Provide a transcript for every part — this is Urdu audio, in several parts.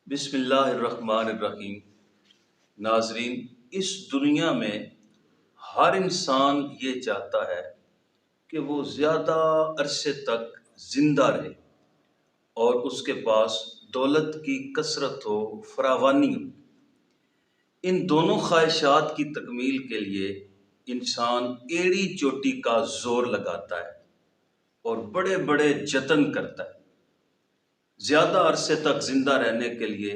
بسم اللہ الرحمن الرحیم۔ ناظرین، اس دنیا میں ہر انسان یہ چاہتا ہے کہ وہ زیادہ عرصے تک زندہ رہے اور اس کے پاس دولت کی کثرت ہو، فراوانی ہو۔ ان دونوں خواہشات کی تکمیل کے لیے انسان ایڑی چوٹی کا زور لگاتا ہے اور بڑے بڑے جتن کرتا ہے۔ زیادہ عرصے تک زندہ رہنے کے لیے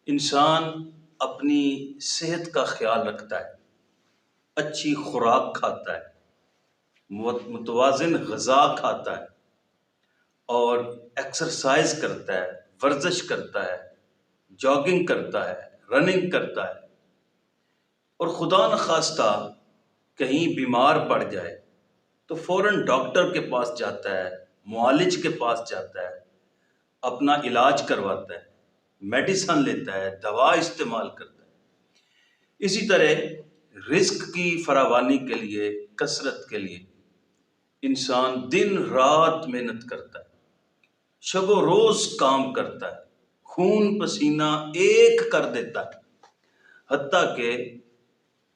انسان اپنی صحت کا خیال رکھتا ہے، اچھی خوراک کھاتا ہے، متوازن غذا کھاتا ہے اور ایکسرسائز کرتا ہے، ورزش کرتا ہے، جاگنگ کرتا ہے، رننگ کرتا ہے، اور خدا نخواستہ کہیں بیمار پڑ جائے تو فوراً ڈاکٹر کے پاس جاتا ہے، معالج کے پاس جاتا ہے، اپنا علاج کرواتا ہے، میڈیسن لیتا ہے، دوا استعمال کرتا ہے۔ اسی طرح رزق کی فراوانی کے لیے، کثرت کے لیے انسان دن رات محنت کرتا ہے، شب و روز کام کرتا ہے، خون پسینہ ایک کر دیتا ہے، حتیٰ کہ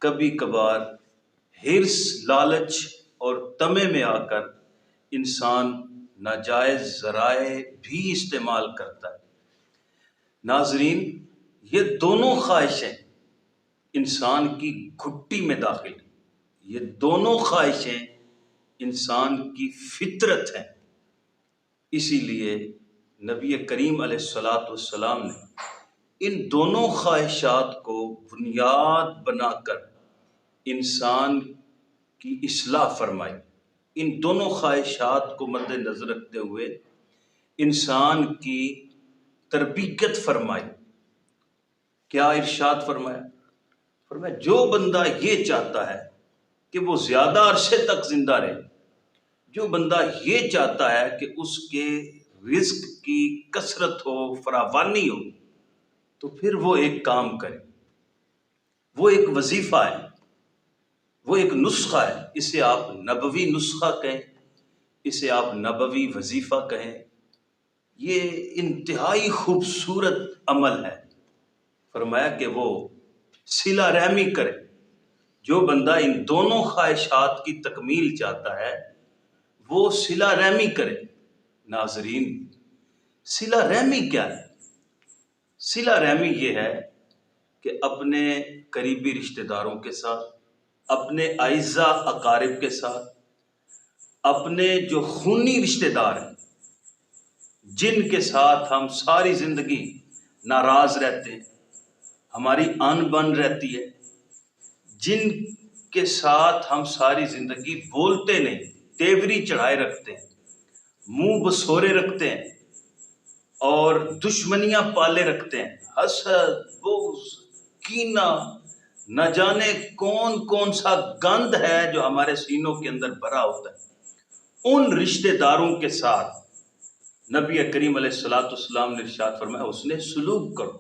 کبھی کبھار حرص، لالچ اور طمع میں آ کر انسان ناجائز ذرائع بھی استعمال کرتا ہے۔ ناظرین، یہ دونوں خواہشیں انسان کی گھٹی میں داخل ہیں، یہ دونوں خواہشیں انسان کی فطرت ہیں۔ اسی لیے نبی کریم علیہ السلام نے ان دونوں خواہشات کو بنیاد بنا کر انسان کی اصلاح فرمائی۔ ان دونوں خواہشات کو مد نظر رکھتے ہوئے انسان کی تربیت فرمائی۔ کیا ارشاد فرمایا؟ فرمایا جو بندہ یہ چاہتا ہے کہ وہ زیادہ عرصے تک زندہ رہے، جو بندہ یہ چاہتا ہے کہ اس کے رزق کی کثرت ہو، فراوانی ہو، تو پھر وہ ایک کام کرے، وہ ایک وظیفہ ہے، وہ ایک نسخہ ہے۔ اسے آپ نبوی نسخہ کہیں، اسے آپ نبوی وظیفہ کہیں۔ یہ انتہائی خوبصورت عمل ہے۔ فرمایا کہ وہ صلہ رحمی کرے۔ جو بندہ ان دونوں خواہشات کی تکمیل چاہتا ہے وہ صلہ رحمی کرے۔ ناظرین، صلہ رحمی کیا ہے؟ صلہ رحمی یہ ہے کہ اپنے قریبی رشتہ داروں کے ساتھ، اپنے اعزاء اقارب کے ساتھ، اپنے جو خونی رشتہ دار ہیں، جن کے ساتھ ہم ساری زندگی ناراض رہتے ہیں، ہماری ان بن رہتی ہے، جن کے ساتھ ہم ساری زندگی بولتے نہیں، تیوری چڑھائے رکھتے ہیں، منہ بسورے رکھتے ہیں اور دشمنیاں پالے رکھتے ہیں، حسد، بغض، کینہ، نہ جانے کون کون سا گند ہے جو ہمارے سینوں کے اندر بھرا ہوتا ہے، ان رشتہ داروں کے ساتھ نبی کریم علیہ السلام نے ارشاد فرمایا اس نے سلوک کرو،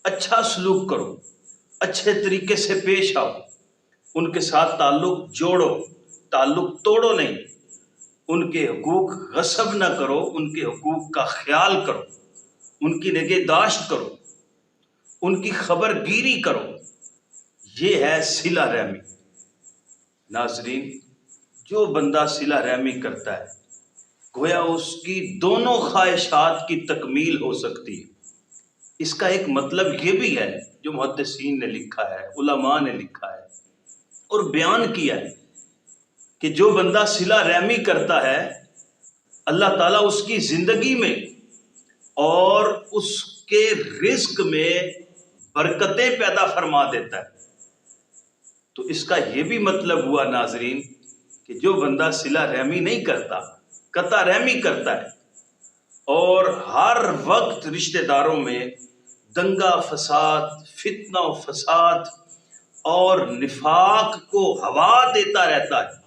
اچھا سلوک کرو، اچھے طریقے سے پیش آؤ، ان کے ساتھ تعلق جوڑو، تعلق توڑو نہیں، ان کے حقوق غصب نہ کرو، ان کے حقوق کا خیال کرو، ان کی نگہداشت کرو، ان کی خبر گیری کرو۔ یہ ہے صلہ رحمی۔ ناظرین، جو بندہ صلہ رحمی کرتا ہے گویا اس کی دونوں خواہشات کی تکمیل ہو سکتی ہے۔ اس کا ایک مطلب یہ بھی ہے جو محدثین نے لکھا ہے، علماء نے لکھا ہے اور بیان کیا ہے کہ جو بندہ صلہ رحمی کرتا ہے اللہ تعالیٰ اس کی زندگی میں اور اس کے رزق میں برکتیں پیدا فرما دیتا ہے۔ تو اس کا یہ بھی مطلب ہوا ناظرین کہ جو بندہ صلہ رحمی نہیں کرتا، قطع رحمی کرتا ہے اور ہر وقت رشتہ داروں میں دنگا فساد، فتنہ و فساد اور نفاق کو ہوا دیتا رہتا ہے،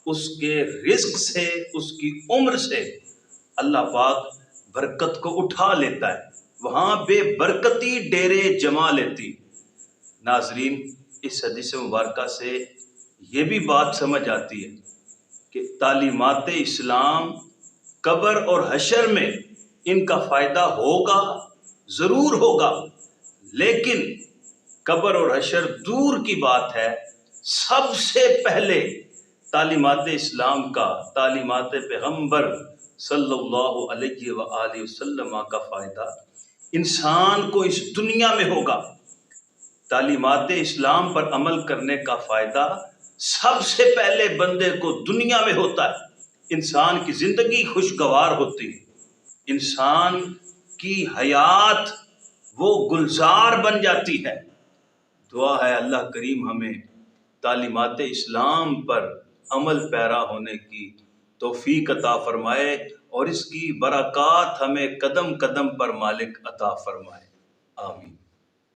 اس کے رزق سے، اس کی عمر سے اللہ پاک برکت کو اٹھا لیتا ہے، وہاں بے برکتی ڈیرے جما لیتی۔ ناظرین، اس حدیث مبارکہ سے یہ بھی بات سمجھ آتی ہے کہ تعلیمات اسلام قبر اور حشر میں ان کا فائدہ ہوگا، ضرور ہوگا، لیکن قبر اور حشر دور کی بات ہے۔ سب سے پہلے تعلیمات اسلام کا، تعلیمات پیغمبر صلی اللہ علیہ وآلہ وسلم کا فائدہ انسان کو اس دنیا میں ہوگا۔ تعلیمات اسلام پر عمل کرنے کا فائدہ سب سے پہلے بندے کو دنیا میں ہوتا ہے۔ انسان کی زندگی خوشگوار ہوتی ہے، انسان کی حیات وہ گلزار بن جاتی ہے۔ دعا ہے اللہ کریم ہمیں تعلیمات اسلام پر عمل پیرا ہونے کی توفیق عطا فرمائے، اور اس کی برکات ہمیں قدم قدم پر مالک عطا فرمائے۔ آمین۔